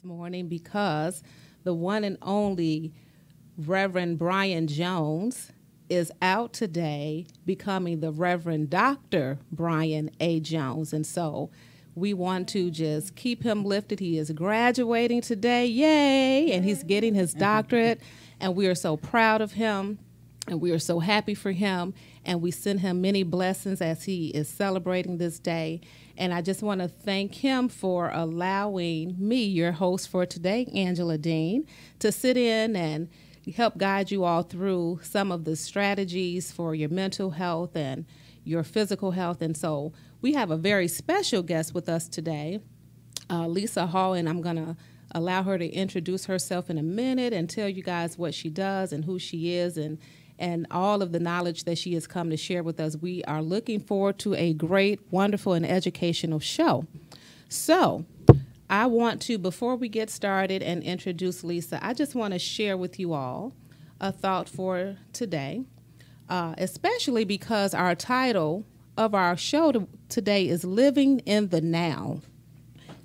this morning because the one and only Reverend Brian Jones is out today becoming the Reverend Dr. Brian A. Jones. And so we want to just keep him lifted. He is graduating today, yay, and he's getting his doctorate, and we are so proud of him, and we are so happy for him, and we send him many blessings as he is celebrating this day. And I just want to thank him for allowing me, your host for today, Angela Dean, to sit in and help guide you all through some of the strategies for your mental health and your physical health. And so we have a very special guest with us today, Lisa Hall, and I'm going to allow her to introduce herself in a minute and tell you guys what she does and who she is and all of the knowledge that she has come to share with us. We are looking forward to a great, wonderful, and educational show. So I want to, before we get started and introduce Lisa, I just want to share with you all a thought for today, especially because our title of our show today is Living in the Now.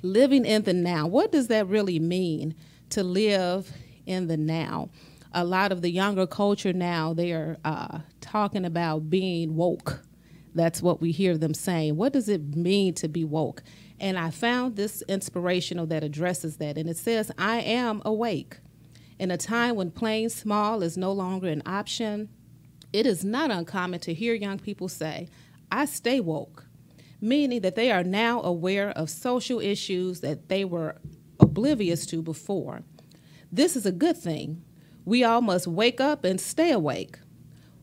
Living in the now. What does that really mean, to live in the now? A lot of the younger culture now, they are talking about being woke. That's what we hear them saying. What does it mean to be woke? And I found this inspirational that addresses that. And it says, I am awake. In a time when playing small is no longer an option, it is not uncommon to hear young people say, I stay woke, meaning that they are now aware of social issues that they were oblivious to before. This is a good thing. We all must wake up and stay awake.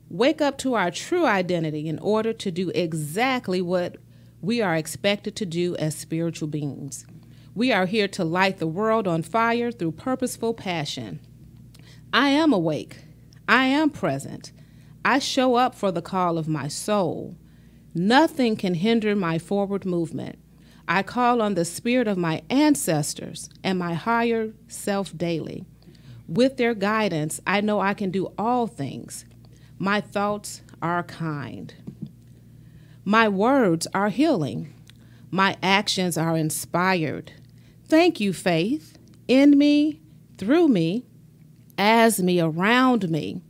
Wake up to our true identity in order to do exactly what we are expected to do as spiritual beings. We are here to light the world on fire through purposeful passion. I am awake. I am present. I show up for the call of my soul. Nothing can hinder my forward movement. I call on the spirit of my ancestors and my higher self daily. With their guidance, I know I can do all things. My thoughts are kind. My words are healing. My actions are inspired. Thank you, faith, in me, through me, as me, around me,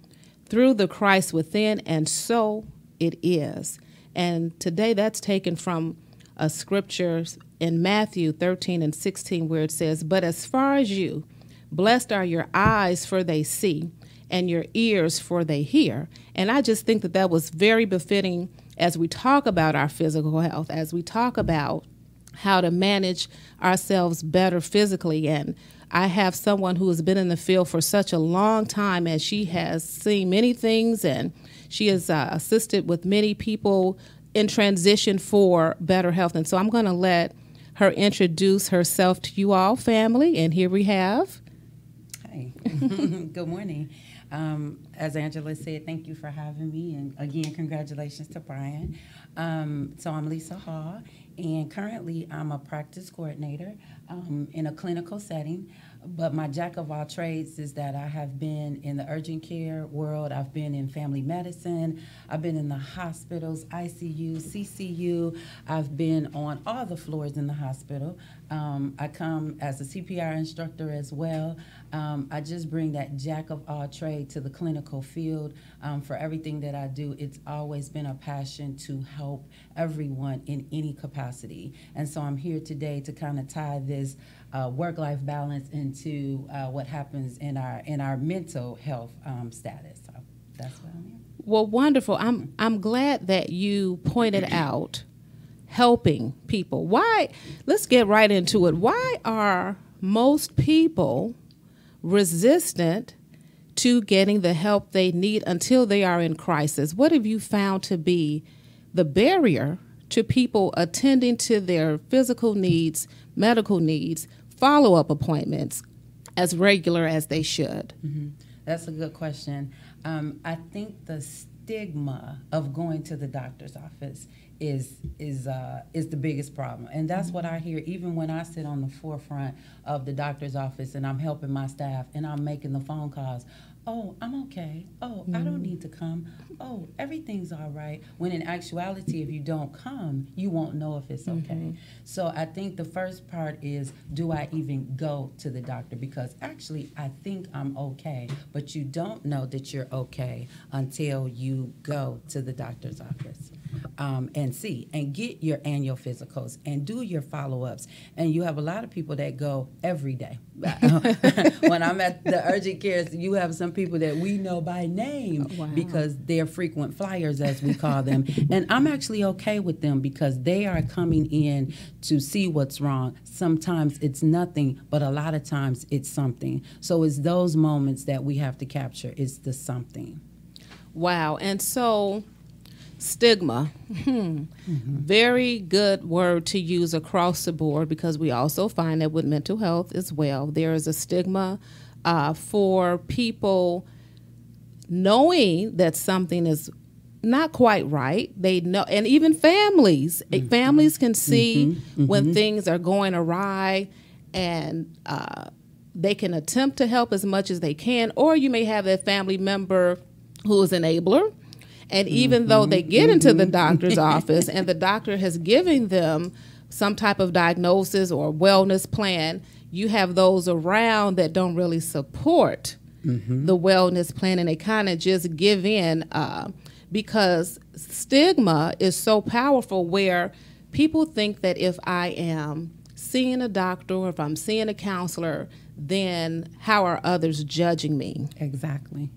through the Christ within, and so it is. And today that's taken from a scripture in Matthew 13 and 16 where it says, but as far as you, blessed are your eyes for they see and your ears for they hear. And I just think that that was very befitting as we talk about our physical health, as we talk about how to manage ourselves better physically. And I have someone who has been in the field for such a long time, and she has seen many things, and she has assisted with many people in transition for better health. And so I'm going to let her introduce herself to you all, family. And here we have. Hi. Good morning. As Angela said, thank you for having me. And again, congratulations to Brian. So I'm Lisa Hall, and currently I'm a practice coordinator in a clinical setting. But my jack of all trades is that I have been in the urgent care world. I've been in family medicine. I've been in the hospitals, ICU, CCU. I've been on all the floors in the hospital. I come as a CPR instructor as well. I just bring that jack of all trade to the clinical field. For everything that I do, it's always been a passion to help everyone in any capacity. And so I'm here today to kind of tie this work-life balance into what happens in our mental health status. So that's what I'm here. Well, wonderful. I'm glad that you pointed out helping people. Why? Let's get right into it. Why are most people resistant to getting the help they need until they are in crisis? What have you found to be the barrier to people attending to their physical needs, medical needs, follow-up appointments as regular as they should? Mm-hmm. That's a good question. I think the stigma of going to the doctor's office is the biggest problem, and that's what I hear even when I sit on the forefront of the doctor's office and I'm helping my staff and I'm making the phone calls. oh, I'm okay. Oh, I don't need to come. Oh, everything's all right. When in actuality, if you don't come, you won't know if it's okay. So I think the first part is, do I even go to the doctor? Because actually, I think I'm okay, but you don't know that you're okay until you go to the doctor's office. And see and get your annual physicals and do your follow-ups. And you have a lot of people that go every day. When I'm at the urgent cares, you have some people that we know by name because they're frequent flyers, as we call them. And I'm actually okay with them because they are coming in to see what's wrong. Sometimes it's nothing, but a lot of times it's something. So it's those moments that we have to capture. It's the something. Wow. And so stigma, very good word to use across the board, because we also find that with mental health as well, there is a stigma for people knowing that something is not quite right. They know, and even families can see when things are going awry, and they can attempt to help as much as they can, or you may have that family member who is an enabler. And even though they get into the doctor's office and the doctor has given them some type of diagnosis or wellness plan, you have those around that don't really support the wellness plan, and they kind of just give in because stigma is so powerful, where people think that if I am seeing a doctor or if I'm seeing a counselor, then how are others judging me? Exactly.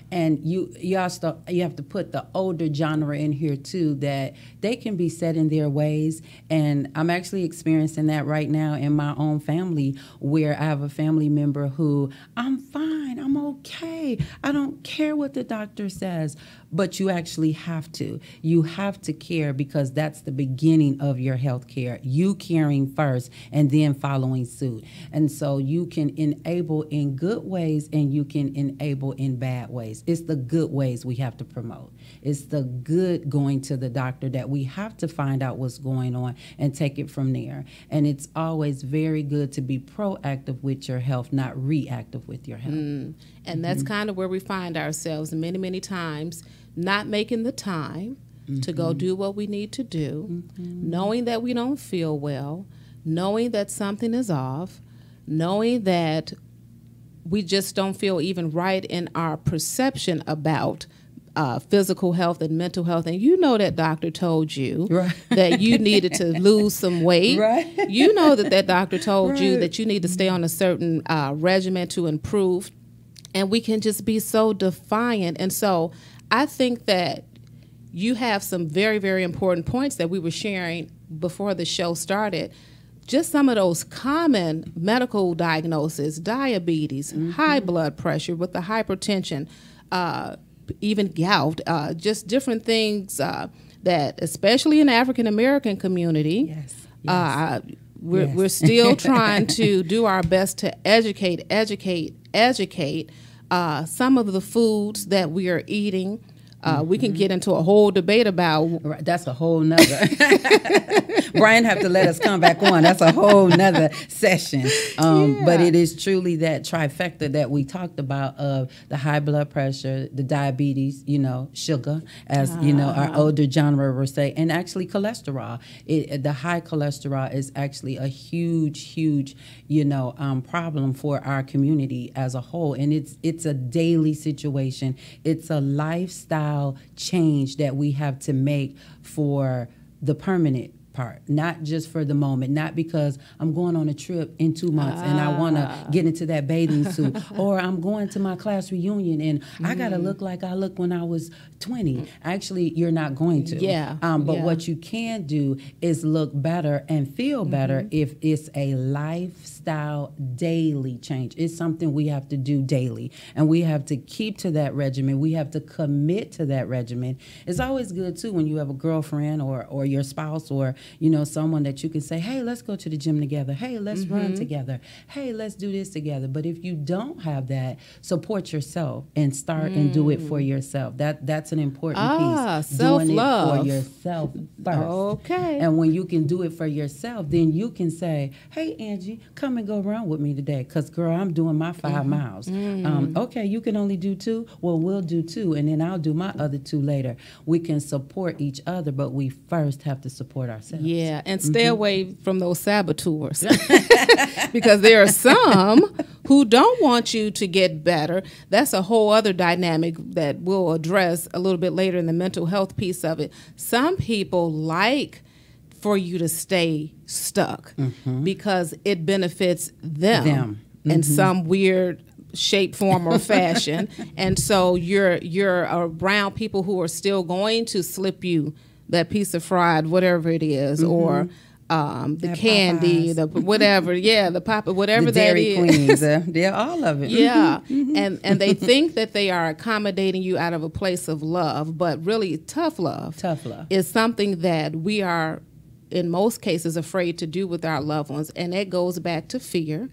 And you have to put the older genre in here too, that they can be set in their ways. And I'm actually experiencing that right now in my own family, where I have a family member who, I'm fine, I'm okay, I don't care what the doctor says. But you actually have to. You have to care, because that's the beginning of your health care. You caring first and then following suit. And so you can enable in good ways and you can enable in bad ways. It's the good ways we have to promote. It's the good going to the doctor that we have to find out what's going on and take it from there. And it's always very good to be proactive with your health, not reactive with your health. And that's kind of where we find ourselves many, many times, not making the time to go do what we need to do, knowing that we don't feel well, knowing that something is off, knowing that we just don't feel even right in our perception about physical health and mental health. And you know that doctor told you that you needed to lose some weight. You know that doctor told you that you need to stay on a certain regimen to improve. And we can just be so defiant. And so I think that you have some very, very important points that we were sharing before the show started. Just some of those common medical diagnoses, diabetes, high blood pressure with the hypertension, even gout, just different things that, especially in the African American community, we're still trying to do our best to educate some of the foods that we are eating. We can get into a whole debate about... That's a whole nother... Brian have to let us come back on. That's a whole nother session. But it is truly that trifecta that we talked about of the high blood pressure, the diabetes, sugar, as, our older genre would say, and actually cholesterol. The high cholesterol is actually a huge, problem for our community as a whole. And it's a daily situation. It's a lifestyle change that we have to make for the permanent part, not just for the moment, not because I'm going on a trip in 2 months and I want to get into that bathing suit, or I'm going to my class reunion and I got to look like I looked when I was 20. Actually, you're not going to. But what you can do is look better and feel better if it's a lifestyle daily change. It's something we have to do daily, and we have to keep to that regimen. We have to commit to that regimen. It's always good, too, when you have a girlfriend or your spouse or someone that you can say, hey, let's go to the gym together. Hey, let's run together. Hey, let's do this together. But if you don't have that, support yourself and start and do it for yourself. That's an important piece. Self-love. Doing it for yourself first. Okay. And when you can do it for yourself, then you can say, hey, Angie, come and go run with me today. Because, girl, I'm doing my 5 miles. Okay, you can only do 2. Well, we'll do 2, and then I'll do my other 2 later. We can support each other, but we first have to support ourselves. Yeah, and stay away from those saboteurs. Because there are some who don't want you to get better. That's a whole other dynamic that we'll address a little bit later in the mental health piece of it. Some people like for you to stay stuck because it benefits them. In some weird shape, form, or fashion. And so you're around people who are still going to slip you that piece of fried, whatever it is, or the candy, Popeyes. The whatever, the pop, whatever the Dairy that is. Queens, they're all of it. Yeah, and they think that they are accommodating you out of a place of love, but really tough love is something that we are, in most cases, afraid to do with our loved ones, and it goes back to fear.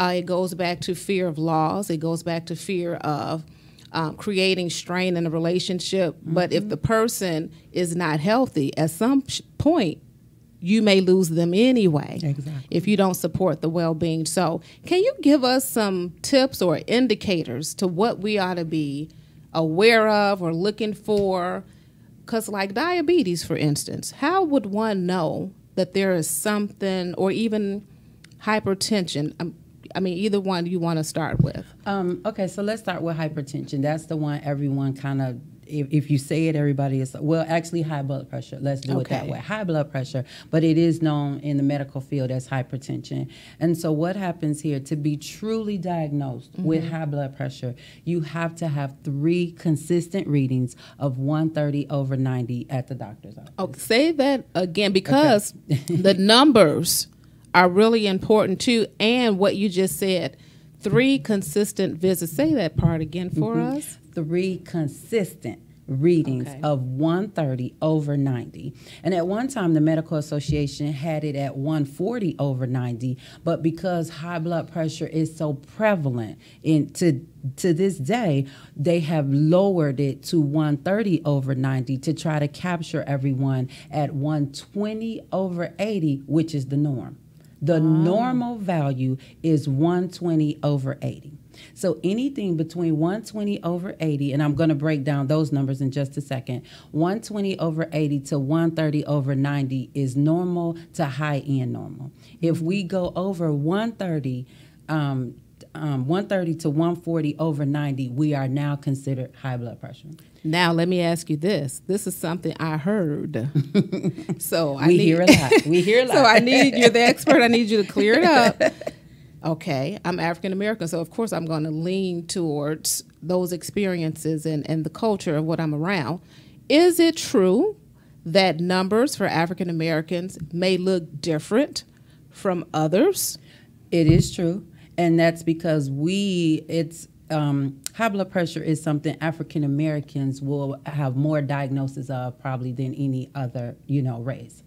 It goes back to fear of loss. It goes back to fear of creating strain in a relationship. But if the person is not healthy, at some point, you may lose them anyway. Exactly. If you don't support the well-being. So can you give us some tips or indicators to what we ought to be aware of or looking for? Because like diabetes, for instance, how would one know that there is something, or even hypertension? I mean, either one you want to start with. Okay, so let's start with hypertension. That's the one everyone kind of, if you say it, everybody is, well, actually high blood pressure. Let's do it that way. High blood pressure, but it is known in the medical field as hypertension. And so what happens here, to be truly diagnosed with high blood pressure, you have to have 3 consistent readings of 130/90 at the doctor's office. Okay, say that again, because the numbers are really important too, and what you just said, 3 consistent visits. Say that part again for us. 3 consistent readings of 130/90. And at one time, the Medical Association had it at 140/90, but because high blood pressure is so prevalent to this day, they have lowered it to 130/90 to try to capture everyone at 120/80, which is the norm. The normal value is 120/80. So anything between 120/80, and I'm going to break down those numbers in just a second, 120/80 to 130/90 is normal to high-end normal. If we go over 130 to 140/90, we are now considered high blood pressure. Now, let me ask you this. This is something I heard. So we hear a lot. So you're the expert. I need you to clear it up. Okay, I'm African American, so of course I'm going to lean towards those experiences and the culture of what I'm around. Is it true that numbers for African Americans may look different from others? It is true. And that's because high blood pressure is something African Americans will have more diagnosis of probably than any other, race.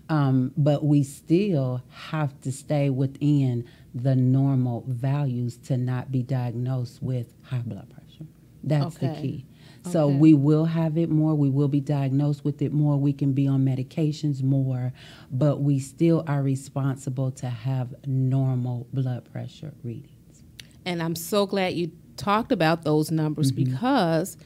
But we still have to stay within the normal values to not be diagnosed with high blood pressure. That's the key. So we will have it more. We will be diagnosed with it more. We can be on medications more, but we still are responsible to have normal blood pressure readings. And I'm so glad you talked about those numbers because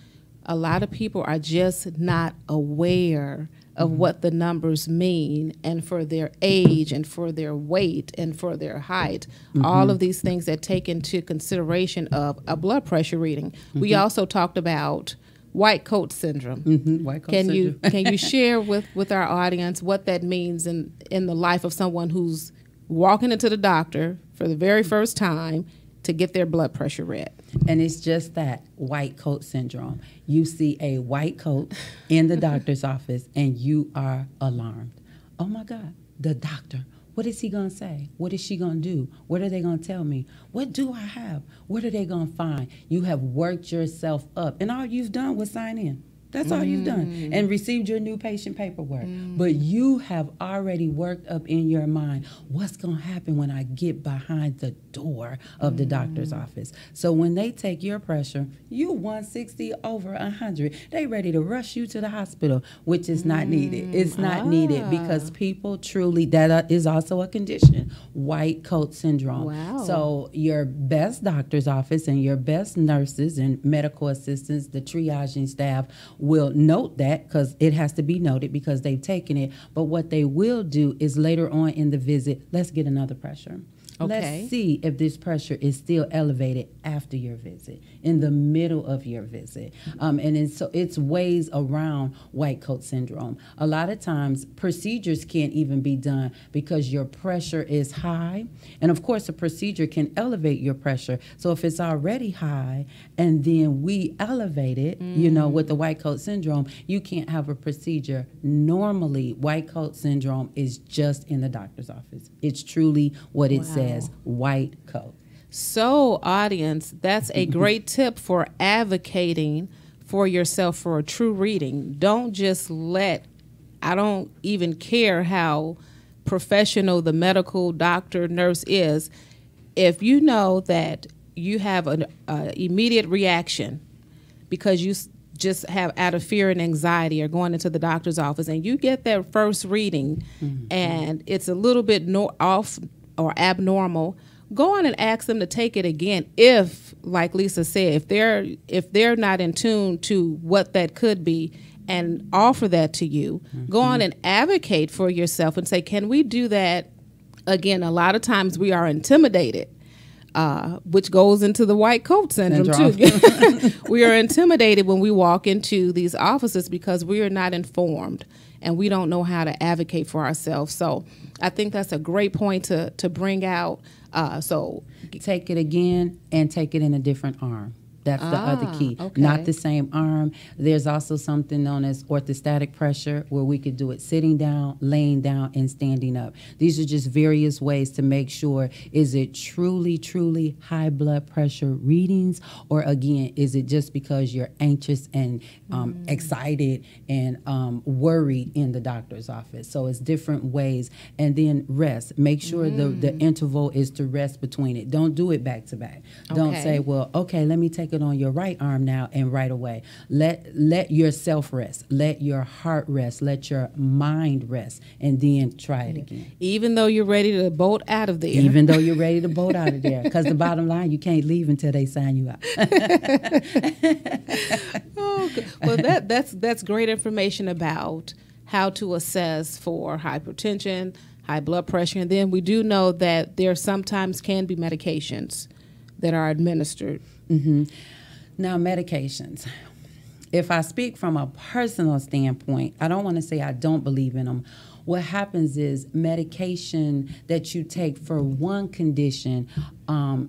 a lot of people are just not aware of what the numbers mean, and for their age and for their weight and for their height, all of these things that take into consideration of a blood pressure reading. We also talked about white coat syndrome. White coat syndrome. Can you share with our audience what that means in the life of someone who's walking into the doctor for the very first time to get their blood pressure read? And it's just that, white coat syndrome. You see a white coat in the doctor's office and you are alarmed. Oh my God, the doctor, what is he going to say? What is she going to do? What are they going to tell me? What do I have? What are they going to find? You have worked yourself up and all you've done was sign in. That's all you've done. And received your new patient paperwork. But you have already worked up in your mind, what's going to happen when I get behind the door of the doctor's office? So when they take your pressure, you 160 over 100. They ready to rush you to the hospital, which is not needed. It's not needed because people truly, that is also a condition, white coat syndrome. Wow. So your best doctor's office and your best nurses and medical assistants, the triaging staff, will note that, because it has to be noted because they've taken it. But what they will do is later on in the visit, let's get another pressure. Okay. Let's see if this pressure is still elevated after your visit, in the middle of your visit. So it's ways around white coat syndrome. A lot of times procedures can't even be done because your pressure is high. And of course, a procedure can elevate your pressure. So if it's already high and then we elevate it, with the white coat syndrome, you can't have a procedure. Normally, white coat syndrome is just in the doctor's office. It's truly what it says. White coat. So, audience, that's a great tip for advocating for yourself for a true reading. Don't just I don't even care how professional the medical doctor, nurse is. If you know that you have an immediate reaction because you just have out of fear and anxiety or going into the doctor's office and you get that first reading and it's a little bit off or abnormal, go on and ask them to take it again. If, like Lisa said, if they're not in tune to what that could be, and offer that to you, go on and advocate for yourself and say, can we do that again? A lot of times we are intimidated, which goes into the white coat syndrome too. We are intimidated when we walk into these offices because we are not informed and we don't know how to advocate for ourselves. So I think that's a great point to bring out. So take it again and take it in a different arm. That's the other key. Okay. Not the same arm. There's also something known as orthostatic pressure, where we could do it sitting down, laying down, and standing up. These are just various ways to make sure, is it truly, truly high blood pressure readings? Or again, is it just because you're anxious and excited and worried in the doctor's office? So it's different ways. And then rest. Make sure the interval is to rest between it. Don't do it back to back. Don't say, well, okay, let me take it on your right arm now and right away. Let yourself rest. Let your heart rest. Let your mind rest. And then try it again. Even though you're ready to bolt out of there. Even though you're ready to bolt out of there. Because the bottom line, you can't leave until they sign you out. Well, that's great information about how to assess for hypertension, high blood pressure. And then we do know that there sometimes can be medications that are administered. Now, medications. If I speak from a personal standpoint, I don't want to say I don't believe in them. What happens is medication that you take for one condition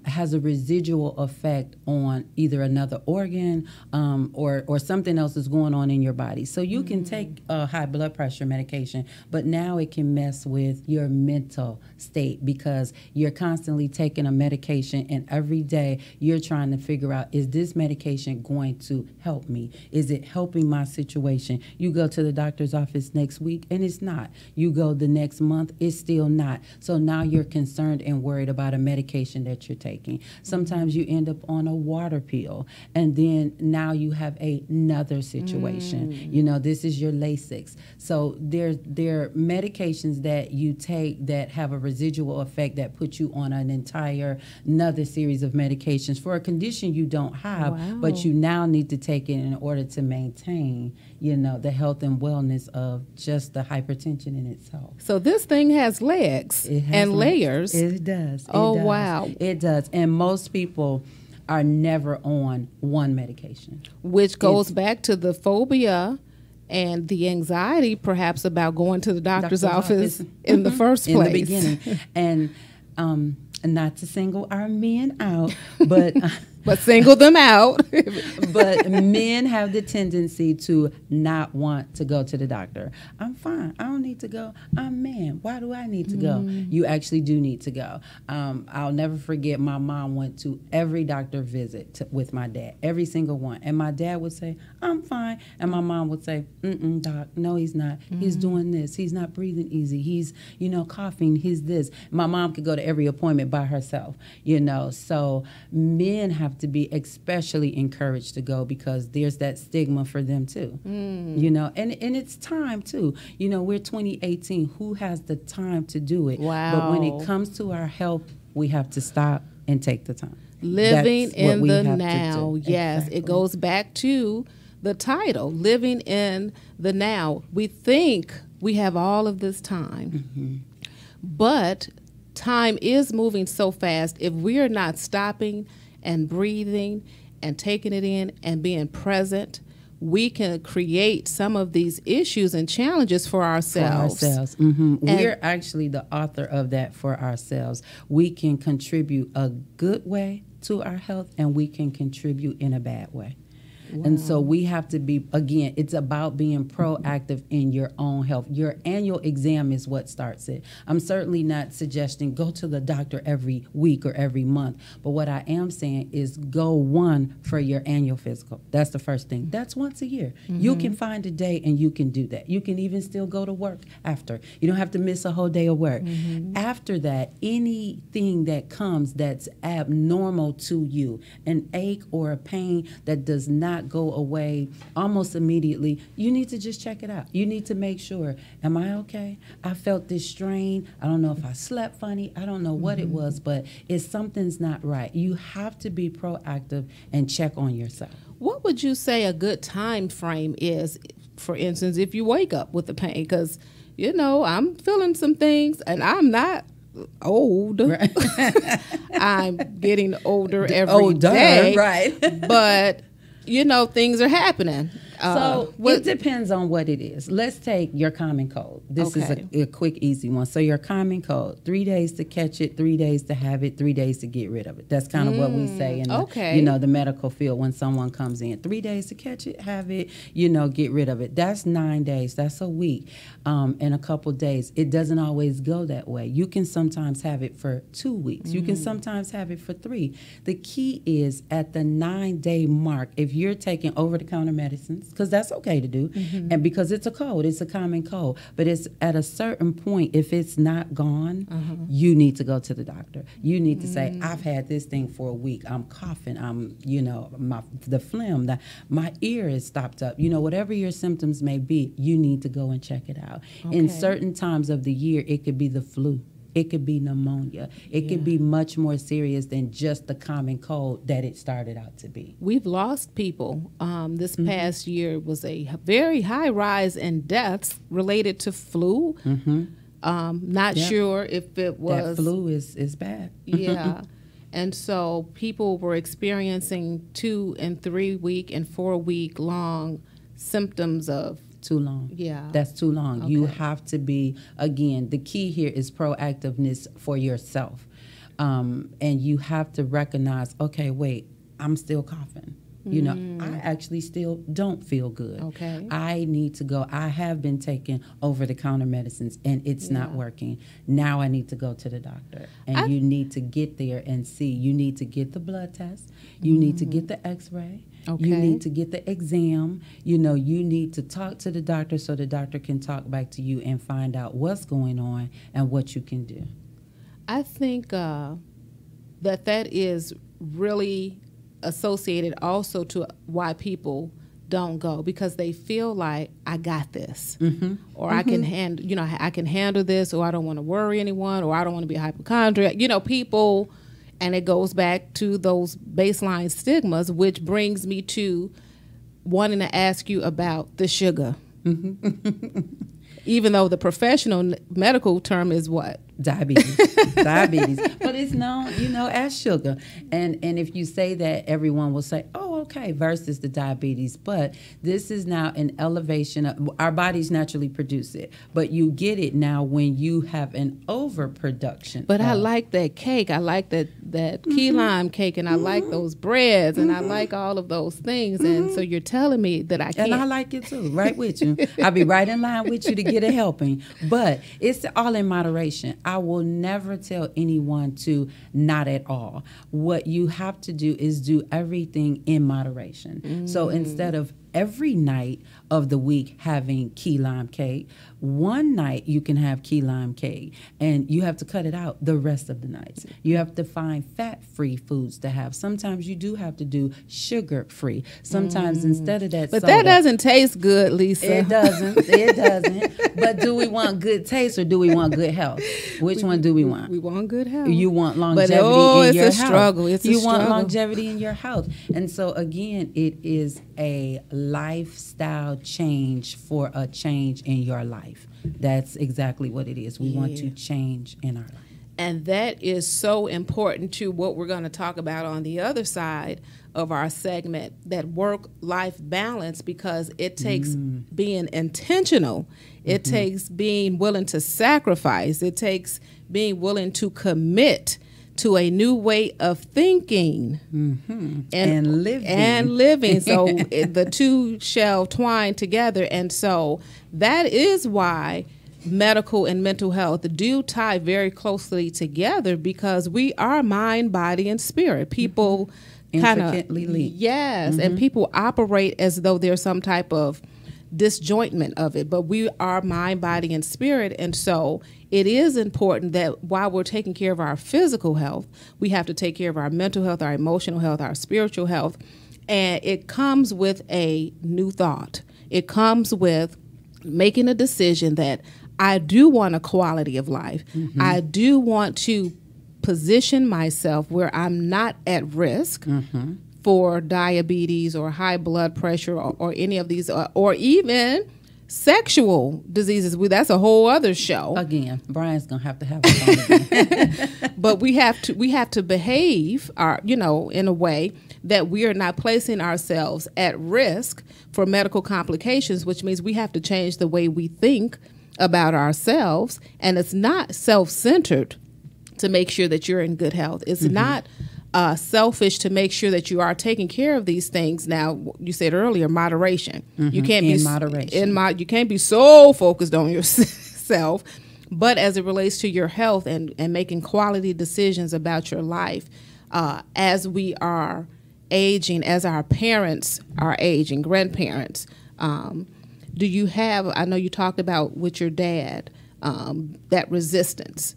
has a residual effect on either another organ or something else is going on in your body. So you can take a high blood pressure medication, but now it can mess with your mental state because you're constantly taking a medication and every day you're trying to figure out, is this medication going to help me? Is it helping my situation? You go to the doctor's office next week and it's not. You go the next month, it's still not. So now you're concerned and worried about a medication that you're taking. Sometimes you end up on a water pill, and then now you have another situation. You know, this is your Lasix. So there are medications that you take that have a residual effect that put you on another series of medications for a condition you don't have, but you now need to take it in order to maintain, you know, the health and wellness of just the hypertension in itself. So this thing has legs and layers. It does. Wow. It does. And most people are never on one medication. Which goes back to the phobia and the anxiety perhaps about going to the doctor's office in the first place. In the beginning. And not to single our men out, but but single them out. But men have the tendency to not want to go to the doctor. I'm fine. I don't need to go. I'm a man. Why do I need to go? You actually do need to go. I'll never forget my mom went to every doctor visit with my dad, every single one. And my dad would say, I'm fine. And my mom would say, doc, no, he's not. He's doing this. He's not breathing easy. He's, coughing. He's this. My mom could go to every appointment by herself, So men have to be especially encouraged to go because there's that stigma for them too, and it's time too. We're 2018. Who has the time to do it? Wow. But when it comes to our health, we have to stop and take the time. Living in the now. Yes, exactly. It goes back to the title, living in the now. We think we have all of this time, but time is moving so fast. If we are not stopping and breathing and taking it in and being present, we can create some of these issues and challenges for ourselves. We're actually the author of that for ourselves. We can contribute a good way to our health, and we can contribute in a bad way. Wow. And so we have to be, again, it's about being proactive in your own health. Your annual exam is what starts it. I'm certainly not suggesting go to the doctor every week or every month. But what I am saying is go one for your annual physical. That's the first thing. That's once a year. You can find a day and you can do that. You can even still go to work after. You don't have to miss a whole day of work. After that, anything that comes that's abnormal to you, an ache or a pain that does not go away almost immediately, you need to just check it out. You need to make sure, am I okay? I felt this strain. I don't know if I slept funny. I don't know what it was, but if something's not right, you have to be proactive and check on yourself. What would you say a good time frame is, for instance, if you wake up with the pain? Because, I'm feeling some things and I'm not old. Right. I'm getting older every day. Right. But things are happening. So it depends on what it is. Let's take your common cold. This is a quick, easy one. So your common cold, 3 days to catch it, 3 days to have it, 3 days to get rid of it. That's kind of what we say in the medical field when someone comes in. 3 days to catch it, have it, get rid of it. That's 9 days. That's a week and a couple days. It doesn't always go that way. You can sometimes have it for 2 weeks. You can sometimes have it for 3. The key is at the 9-day mark, if you're taking over-the-counter medicines, because that's okay to do, and because it's a cold, it's a common cold, but it's at a certain point, if it's not gone, you need to go to the doctor. You need to say, I've had this thing for a week. I'm coughing. I'm, the phlegm, my ear is stopped up. Whatever your symptoms may be, you need to go and check it out. In certain times of the year, it could be the flu. It could be pneumonia. It could be much more serious than just the common cold that it started out to be. We've lost people. This past year was a very high rise in deaths related to flu. Not sure if it was... That flu is bad. Yeah. And so people were experiencing 2 and 3 week and 4 week long symptoms of... Too long. Yeah. That's too long. Okay. You have to be, again, the key here is proactiveness for yourself. And you have to recognize, okay, wait, I'm still coughing. I actually still don't feel good. Okay. I need to go. I have been taking over-the-counter medicines, and it's not working. Now I need to go to the doctor. And you need to get there and see. You need to get the blood test. You need to get the x-ray. Okay. You need to get the exam. You need to talk to the doctor so the doctor can talk back to you and find out what's going on and what you can do. I think that is really associated also to why people don't go, because they feel like I got this, or I can I can handle this, or I don't want to worry anyone, or I don't want to be a hypochondriac. People. And it goes back to those baseline stigmas, which brings me to wanting to ask you about the sugar. Even though the professional medical term is what? Diabetes. But it's known, as sugar. And if you say that, everyone will say, oh, okay, versus the diabetes. But this is now an elevation of, our bodies naturally produce it, but you get it now when you have an overproduction. But I like that cake. I like that key lime cake, and I like those breads, and I like all of those things. And so you're telling me that I can't. And I like it too, right with you. I'll be right in line with you to get a helping. But it's all in moderation. I will never tell anyone to not at all. What you have to do is do everything in moderation. So instead of every night of the week having key lime cake, one night you can have key lime cake, and you have to cut it out the rest of the nights. You have to find fat-free foods to have. Sometimes you do have to do sugar-free. Sometimes instead of that But soda, that doesn't taste good, Lisa. It doesn't. But do we want good taste or do we want good health? Which one do we want? We want good health. You want longevity in your health. Struggle. It's you a want struggle. longevity in your health. And so, again, it is a lifestyle change for a change in your life. That's exactly what it is. We want to change in our life. And that is so important to what we're going to talk about on the other side of our segment, that work-life balance, because it takes being intentional. It takes being willing to sacrifice. It takes being willing to commit to a new way of thinking and living. So the two shall twine together. And so that is why medical and mental health do tie very closely together, because we are mind, body, and spirit. People kind of intricately linked. Yes, and people operate as though there's some type of disjointment of it, but we are mind, body, and spirit. And so it is important that while we're taking care of our physical health, we have to take care of our mental health, our emotional health, our spiritual health. And it comes with a new thought. It comes with making a decision that I do want a quality of life. I do want to position myself where I'm not at risk for diabetes or high blood pressure or any of these, or even sexual diseases. That's a whole other show. Again, Brian's gonna have to have a phone. But we have to behave in a way that we are not placing ourselves at risk for medical complications, which means we have to change the way we think about ourselves. And it's not self-centered to make sure that you're in good health. It's not selfish to make sure that you are taking care of these things. Now, you said earlier, moderation. You can't be moderation. You can't be so focused on yourself, but as it relates to your health and making quality decisions about your life, as we are aging, as our parents are aging, grandparents. Do you have? I know you talked about with your dad that resistance.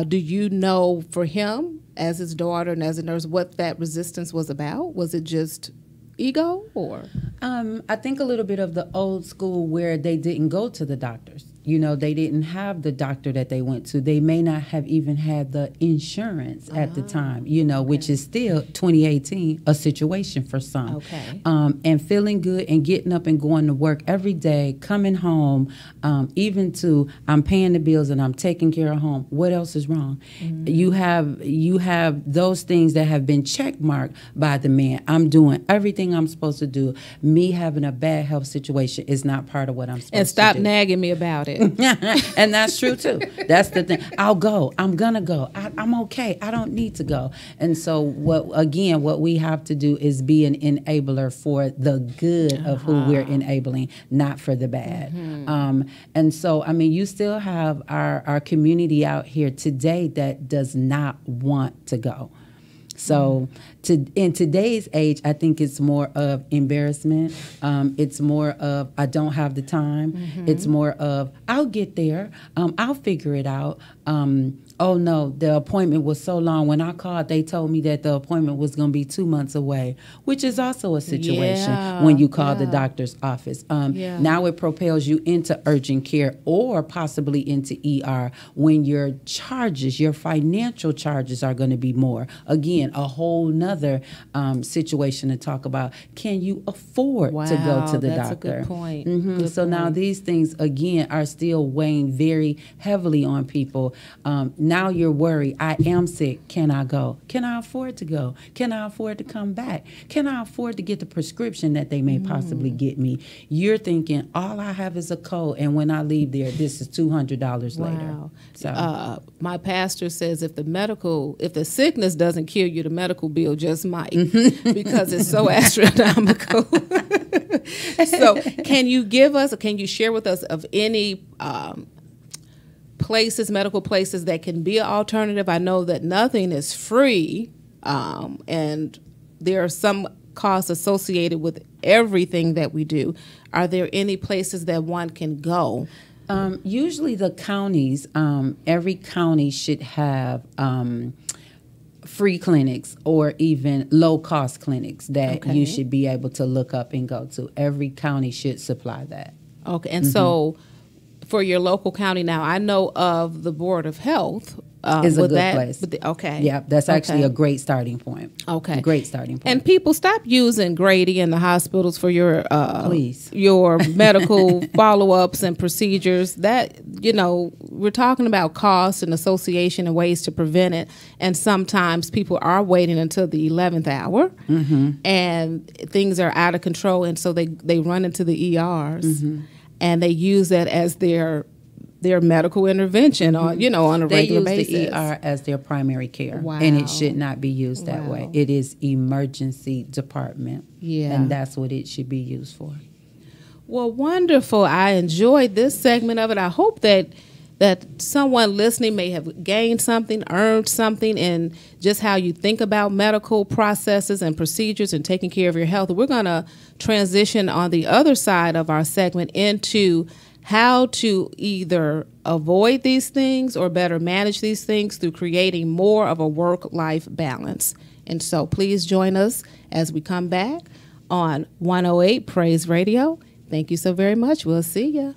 Do you know for him, as his daughter and as a nurse, what that resistance was about? Was it just ego, or? I think a little bit of the old school where they didn't go to the doctors. They didn't have the doctor that they went to. They may not have even had the insurance at the time, which is still 2018 a situation for some. Okay. And feeling good and getting up and going to work every day, coming home, even to I'm paying the bills and I'm taking care of home. What else is wrong? You have those things that have been check marked by the man. I'm doing everything I'm supposed to do. Me having a bad health situation is not part of what I'm supposed to do. And stop nagging me about it. And that's true too. That's the thing. I'll go. I'm gonna go. I'm okay. I don't need to go. And so what we have to do is be an enabler for the good of who we're enabling, not for the bad. And so you still have our community out here today that does not want to go. So in today's age, I think it's more of embarrassment. It's more of I don't have the time. It's more of I'll get there. I'll figure it out. Oh, no, the appointment was so long. When I called, they told me that the appointment was going to be 2 months away, which is also a situation when you call the doctor's office. Now it propels you into urgent care or possibly into ER when your charges, your financial charges are going to be more. Again, again, a whole nother situation to talk about. Can you afford to go to the that's doctor? A good point. Good so point. Now these things, again, are still weighing very heavily on people. Now you're worried. I am sick. Can I go? Can I afford to go? Can I afford to come back? Can I afford to get the prescription that they may possibly get me? You're thinking, all I have is a cold, and when I leave there, this is $200 later. So my pastor says if the sickness doesn't kill you, the medical bill just might, because it's so astronomical. So can you share with us of any medical places that can be an alternative? I know that nothing is free, and there are some costs associated with everything that we do. Are there any places that one can go? Usually the counties, every county should have free clinics or even low-cost clinics that you should be able to look up and go to. Every county should supply that. Okay, and so for your local county now, I know of the Board of Health. Is a good place. Okay. Yeah, that's actually a great starting point. Okay. Great starting point. And people, stop using Grady in the hospitals for your please, your medical follow-ups and procedures. That, we're talking about cost and association and ways to prevent it. And sometimes people are waiting until the 11th hour, and things are out of control, and so they run into the ERs, and they use that as their medical intervention on a regular basis. They use the ER as their primary care, and it should not be used that way. It is emergency department, and that's what it should be used for. Well, wonderful. I enjoyed this segment of it. I hope that someone listening may have gained something, earned something in just how you think about medical processes and procedures and taking care of your health. We're going to transition on the other side of our segment into how to either avoid these things or better manage these things through creating more of a work-life balance. And so please join us as we come back on 108 Praise Radio. Thank you so very much. We'll see you.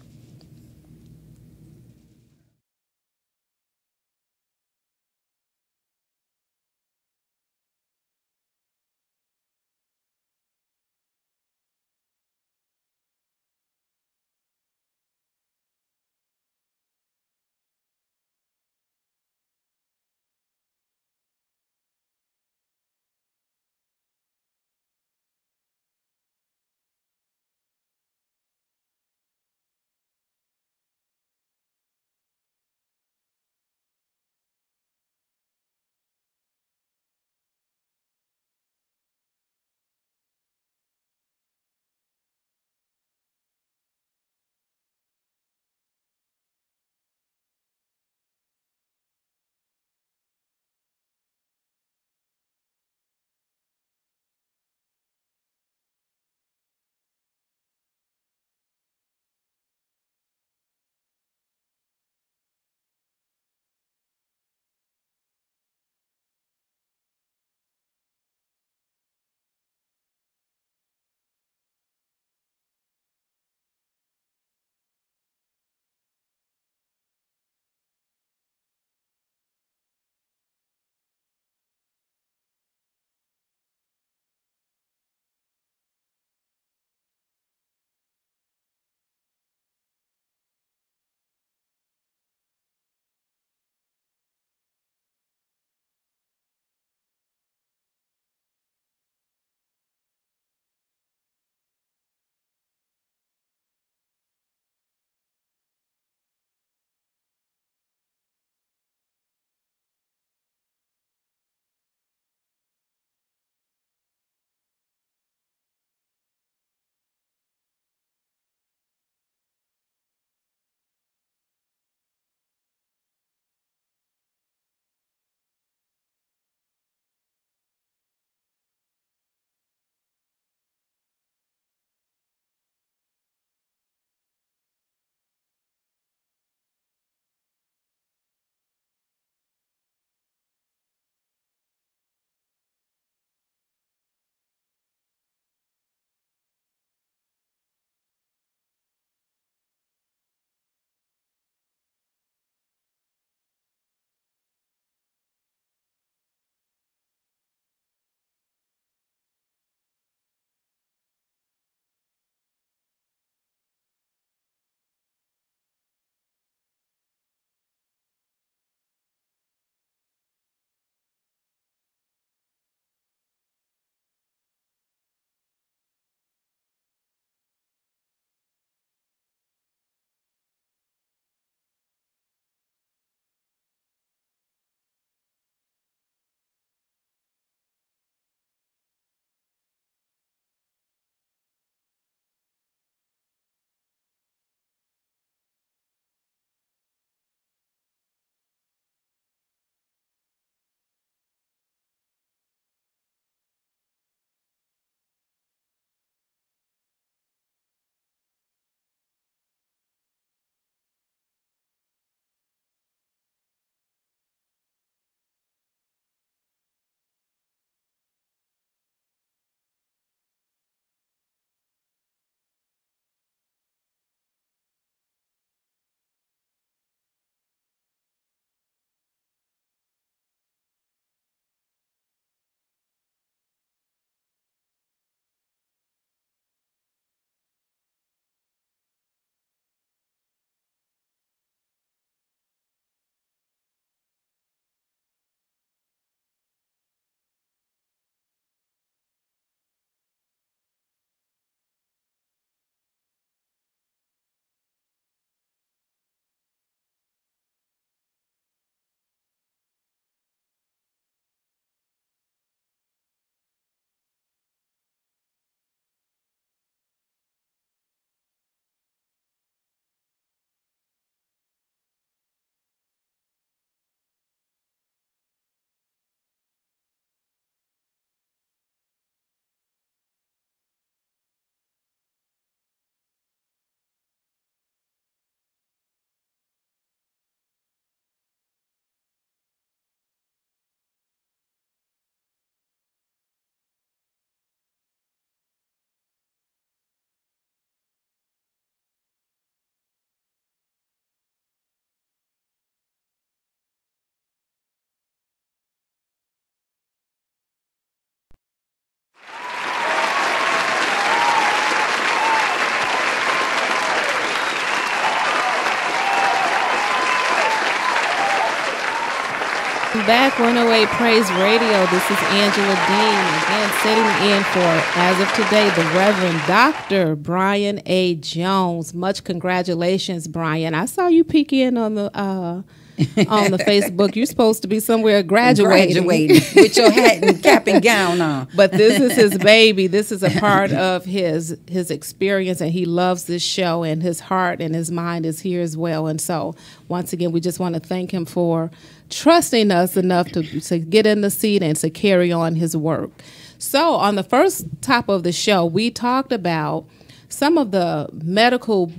Back 108 Praise Radio. This is Angela Dean again sitting in for, as of today, the Reverend Dr. Brian A. Jones. Much congratulations, Brian. I saw you peek in on the Facebook. You're supposed to be somewhere graduating with your hat and cap and gown on. But this is his baby. This is a part of his experience, and he loves this show, and his heart and his mind is here as well. And so, once again, we just want to thank him for trusting us enough to get in the seat and to carry on his work. So, on the first top of the show, we talked about some of the medical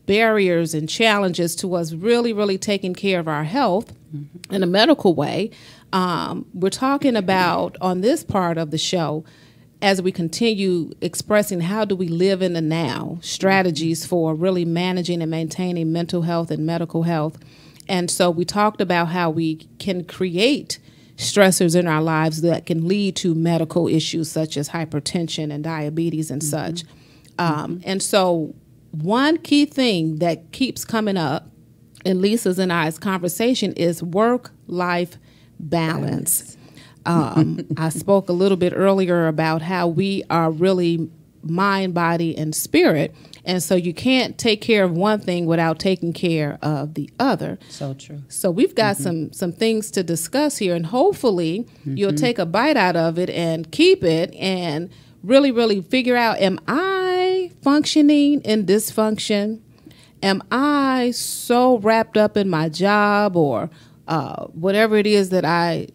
barriers and challenges to us really taking care of our health in a medical way. We're talking about, on this part of the show, as we continue expressing how do we live in the now, strategies for really managing and maintaining mental health and medical health. And so we talked about how we can create stressors in our lives that can lead to medical issues such as hypertension and diabetes and such. And so one key thing that keeps coming up in Lisa's and I's conversation is work-life balance. I spoke a little bit earlier about how we are really mind, body, and spirit. And so you can't take care of one thing without taking care of the other. So true. So we've got some things to discuss here, and hopefully you'll take a bite out of it and keep it and really figure out, am I functioning in dysfunction? Am I so wrapped up in my job or whatever it is that I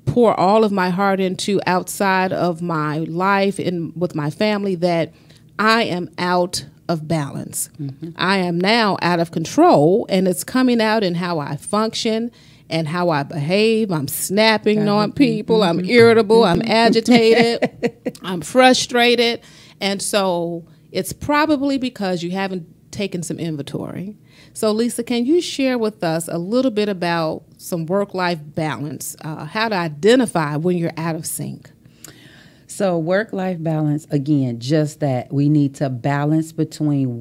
pour all of my heart into outside of my life and with my family that I am out of balance? I am now out of control, and it's coming out in how I function and how I behave. I'm snapping on people. I'm irritable. I'm agitated. I'm frustrated. And so it's probably because you haven't taken some inventory. So, Lisa, can you share with us a little bit about some work-life balance, how to identify when you're out of sync? So work-life balance, again, just that we need to balance between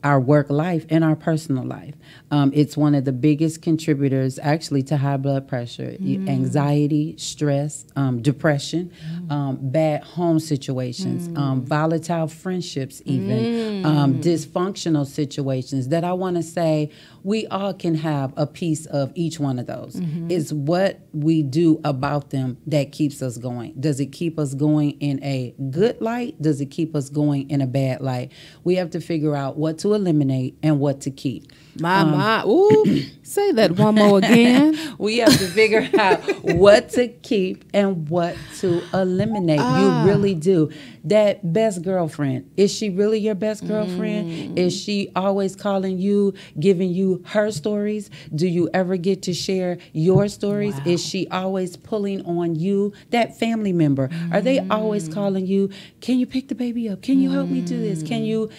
our work life and our personal life. It's one of the biggest contributors actually to high blood pressure, anxiety, stress, depression, bad home situations, volatile friendships even, dysfunctional situations that I want to say we all can have a piece of each one of those. It's what we do about them that keeps us going. Does it keep us going in a good light? Does it keep us going in a bad light? We have to figure out what to eliminate and what to keep. Ooh, say that one more again. We have to figure out what to keep and what to eliminate. You really do. That best girlfriend, is she really your best girlfriend? Is she always calling you, giving you her stories? Do you ever get to share your stories? Wow. Is she always pulling on you? That family member, are they always calling you, can you pick the baby up? Can you help me do this? Can you?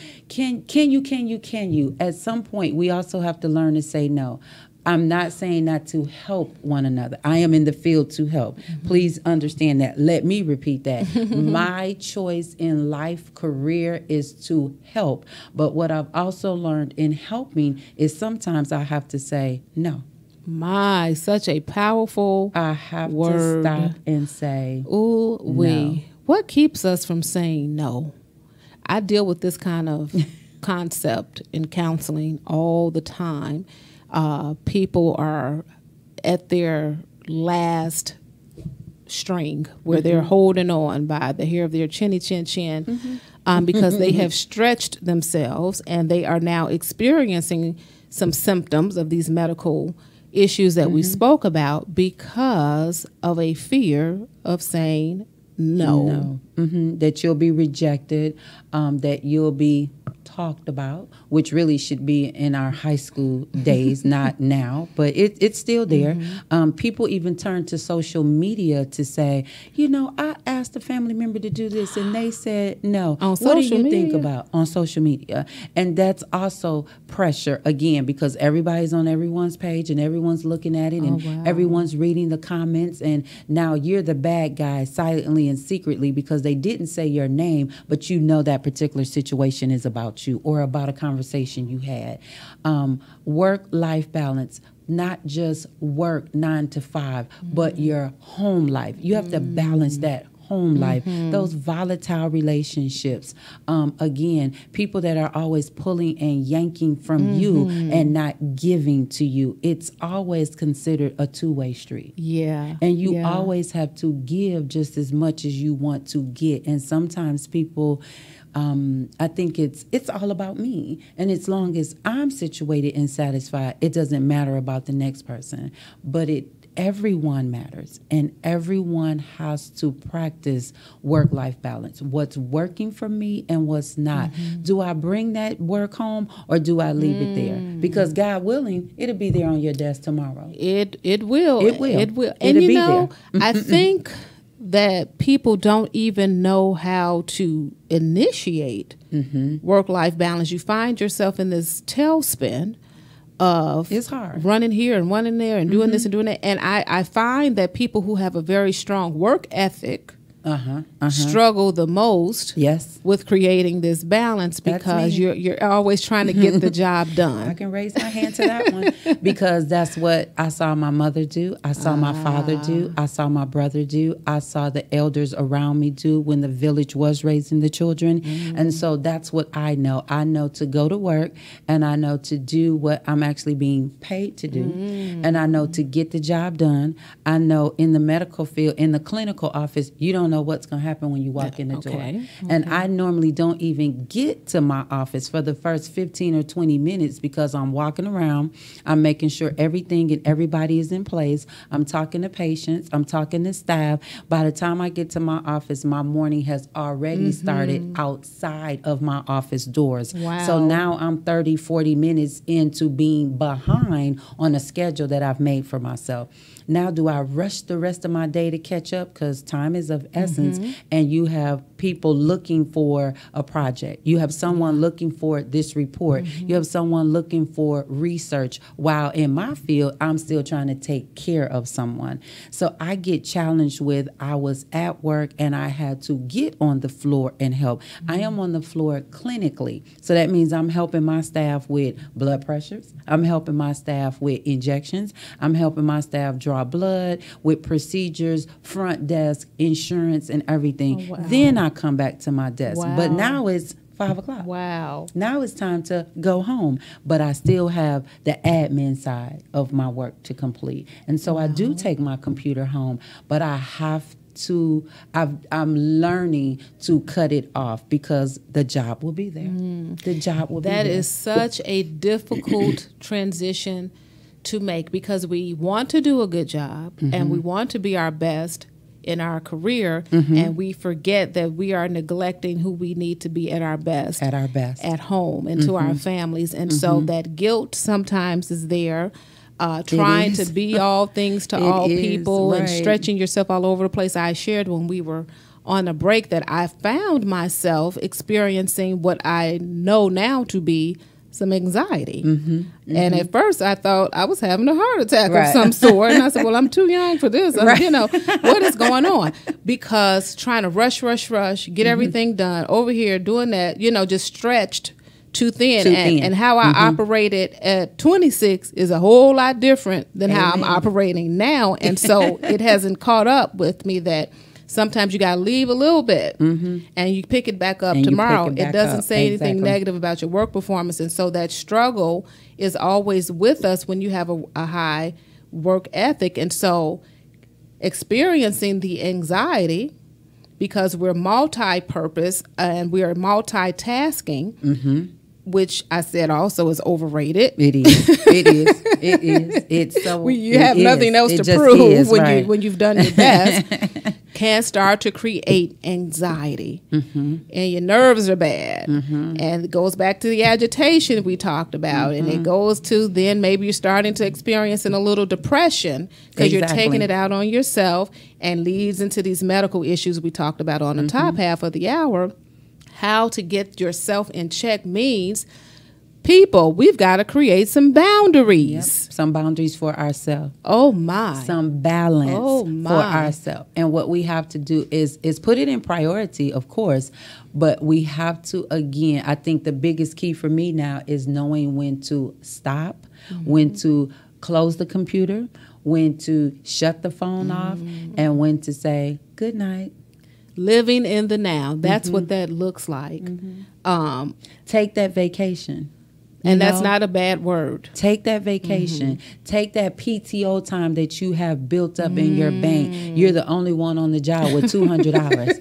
At some point, we also have to learn to say no. I'm not saying not to help one another. I am in the field to help. Please understand that. Let me repeat that. My choice in life, career, is to help. But what I've also learned in helping is sometimes I have to say no. My, such a powerful I have word. To stop and say no. What keeps us from saying no? I deal with this kind of concept in counseling all the time. People are at their last string where they're holding on by the hair of their chin because they have stretched themselves and they are now experiencing some symptoms of these medical issues that we spoke about because of a fear of saying no. That you'll be rejected, that you'll be talked about, which really should be in our high school days, not now, but it's still there. People even turn to social media to say, I asked a family member to do this and they said no. What do you think about on social media? And that's also pressure, again, because everybody's on everyone's page and everyone's looking at it and everyone's reading the comments, and now you're the bad guy silently and secretly because they didn't say your name, but that particular situation is about you. you or about a conversation you had. Work-life balance, not just work 9 to 5, but your home life. You have to balance that home life, those volatile relationships. Again, people that are always pulling and yanking from you and not giving to you. It's always considered a two-way street. Yeah. And you always have to give just as much as you want to get. And sometimes people, I think it's all about me. And as long as I'm situated and satisfied, it doesn't matter about the next person. But everyone matters, and everyone has to practice work-life balance. What's working for me and what's not. Do I bring that work home or do I leave it there? Because God willing, it'll be there on your desk tomorrow. It will. It will. It will. It'll And be there. I there. think that people don't even know how to initiate work-life balance. You find yourself in this tailspin of It's hard. running here and running there and doing this and doing that. And I find that people who have a very strong work ethic struggle the most Yes. with creating this balance, That's because me. you're always trying to get the job I done. can raise my hand to that one because that's what I saw my mother do. I saw my father do. I saw my brother do. I saw the elders around me do when the village was raising the children. And so that's what I know. I know to go to work, and I know to do what I'm actually being paid to do. And I know to get the job done. I know in the medical field, in the clinical office, you don't know what's going to happen when you walk in the door. And I normally don't even get to my office for the first 15 or 20 minutes because I'm walking around. I'm making sure everything and everybody is in place. I'm talking to patients. I'm talking to staff. By the time I get to my office, my morning has already started outside of my office doors. Wow. So now I'm 30, 40 minutes into being behind on a schedule that I've made for myself. Now, do I rush the rest of my day to catch up? Because time is of essence, and you have people looking for a project. You have someone looking for this report. You have someone looking for research. While in my field, I'm still trying to take care of someone. So I get challenged with, I was at work and I had to get on the floor and help. I am on the floor clinically. So that means I'm helping my staff with blood pressures. I'm helping my staff with injections. I'm helping my staff draw blood, with procedures, front desk, insurance, and everything. Oh, wow. Then I come back to my desk. Wow. But now it's 5 o'clock. Wow. Now it's time to go home. But I still have the admin side of my work to complete. And so I do take my computer home, but I have to, I'm learning to cut it off because the job will be there. The job will be there. That is such a difficult transition to make, because we want to do a good job and we want to be our best in our career, and we forget that we are neglecting who we need to be at our best at home and to our families. And so that guilt sometimes is there, trying to be all things to all people and stretching yourself all over the place. I shared when we were on a break that I found myself experiencing what I know now to be some anxiety. And at first I thought I was having a heart attack of some sort. And I said, well, I'm too young for this. You know, what is going on? Because trying to rush, get everything done over here, doing that, you know, just stretched too thin. And how I operated at 26 is a whole lot different than how I'm operating now. And so it hasn't caught up with me that sometimes you got to leave a little bit and you pick it back up tomorrow. It doesn't say anything negative about your work performance. And so that struggle is always with us when you have a high work ethic. And so experiencing the anxiety, because we're multi-purpose and we are multitasking, which I said also is overrated. It is. It's so. You have nothing else to prove when you've done your best. Can start to create anxiety, and your nerves are bad, and it goes back to the agitation we talked about, and it goes to then maybe you're starting to experience a little depression because you're taking it out on yourself, and leads into these medical issues we talked about on the top half of the hour. How to get yourself in check means people, we've got to create some boundaries. Yep. Some boundaries for ourselves. Oh, my. Some balance for ourselves. And what we have to do is put it in priority, of course, but we have to, again, I think the biggest key for me now is knowing when to stop, when to close the computer, when to shut the phone off, and when to say good night. Living in the now. That's what that looks like. Take that vacation. And that's not a bad word. Take that vacation. Take that PTO time that you have built up in your bank. You're the only one on the job with 200 hours.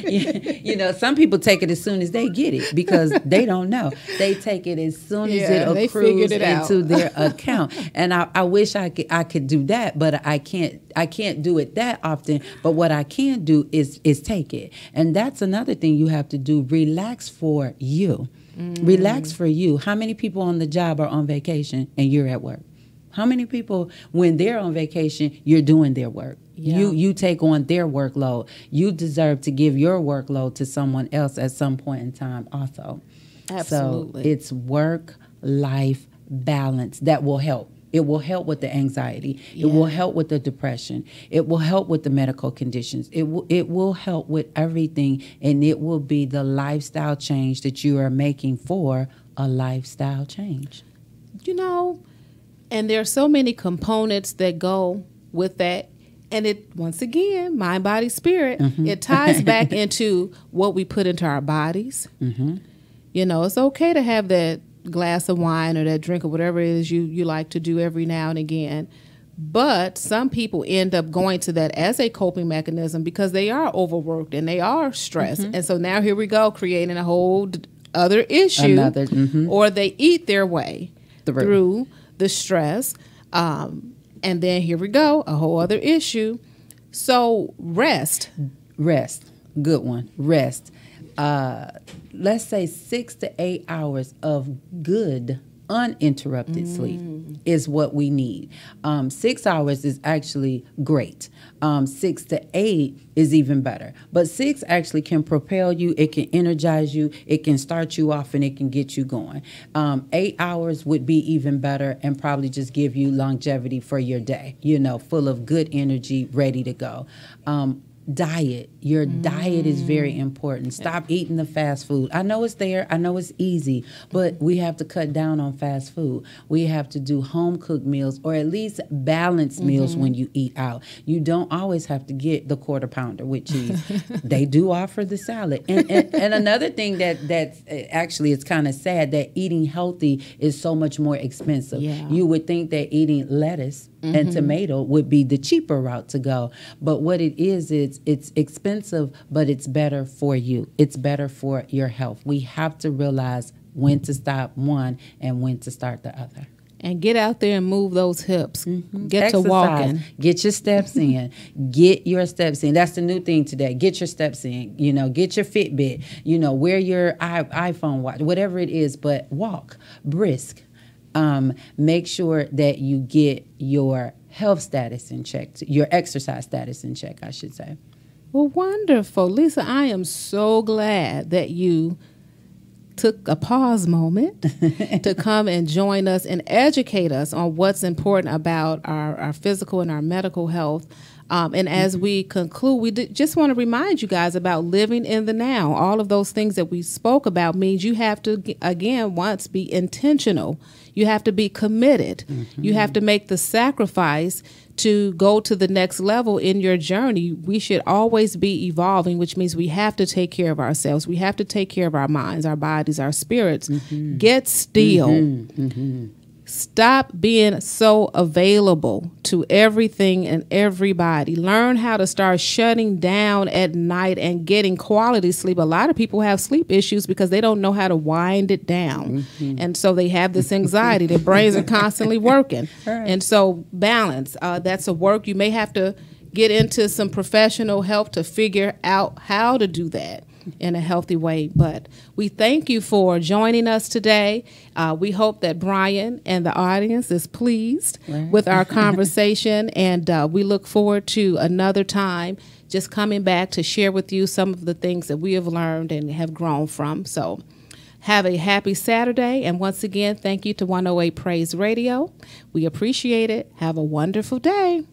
You know, some people take it as soon as they get it because they don't know. They take it as soon as it accrues into their account. And I wish I could do that, but I can't do it that often. But what I can do is take it. And that's another thing you have to do. Relax for you. Relax for you. How many people on the job are on vacation and you're at work? How many people, when they're on vacation, you're doing their work? Yeah. You take on their workload. You deserve to give your workload to someone else at some point in time also. Absolutely. So it's work-life balance that will help. It will help with the anxiety. Yeah. It will help with the depression. It will help with the medical conditions. It will help with everything, and it will be the lifestyle change that you are making for a lifestyle change. You know, and there are so many components that go with that. And it, once again, mind, body, spirit, it ties back into what we put into our bodies. You know, it's okay to have that glass of wine or that drink or whatever it is you like to do every now and again. But some people end up going to that as a coping mechanism because they are overworked and they are stressed. And so now here we go, creating a whole other issue. Or they eat their way through the stress. And then here we go, a whole other issue. So rest. Good one. Rest. Let's say 6 to 8 hours of good, uninterrupted sleep is what we need. 6 hours is actually great. 6 to 8 is even better. But 6 actually can propel you. It can energize you. It can start you off and it can get you going. 8 hours would be even better and probably just give you longevity for your day, you know, full of good energy, ready to go. Diet. Your diet is very important. Stop eating the fast food. I know it's there. I know it's easy, but we have to cut down on fast food. We have to do home cooked meals or at least balanced meals when you eat out. You don't always have to get the quarter pounder with cheese. They do offer the salad. And another thing that's actually it's kind of sad that eating healthy is so much more expensive. Yeah. You would think that eating lettuce and tomato would be the cheaper route to go. But what it is it's expensive, but it's better for you. It's better for your health. We have to realize when to stop one and when to start the other. And get out there and move those hips. Get Exercise. To walking. Get your steps in. Get your steps in. That's the new thing today. Get your steps in. You know, get your Fitbit. You know, wear your iPhone watch, whatever it is, but walk, brisk. Make sure that you get your health status in check, your exercise status in check, I should say. Well, wonderful. Lisa, I am so glad that you took a pause moment to come and join us and educate us on what's important about our physical and our medical health. And as we conclude, we just want to remind you guys about living in the now. All of those things that we spoke about means you have to, again, once be intentional. You have to be committed. You have to make the sacrifice to go to the next level in your journey. We should always be evolving, which means we have to take care of ourselves. We have to take care of our minds, our bodies, our spirits. Get still. Stop being so available to everything and everybody. Learn how to start shutting down at night and getting quality sleep. A lot of people have sleep issues because they don't know how to wind it down. And so they have this anxiety. Their brains are constantly working. And so balance, that's a work. You may have to get into some professional help to figure out how to do that in a healthy way. But we thank you for joining us today. We hope that Brian and the audience is pleased with our conversation, and we look forward to another time just coming back to share with you some of the things that we have learned and have grown from. So Have a happy Saturday. And once again, thank you to 108 Praise Radio. We appreciate it. Have a wonderful day.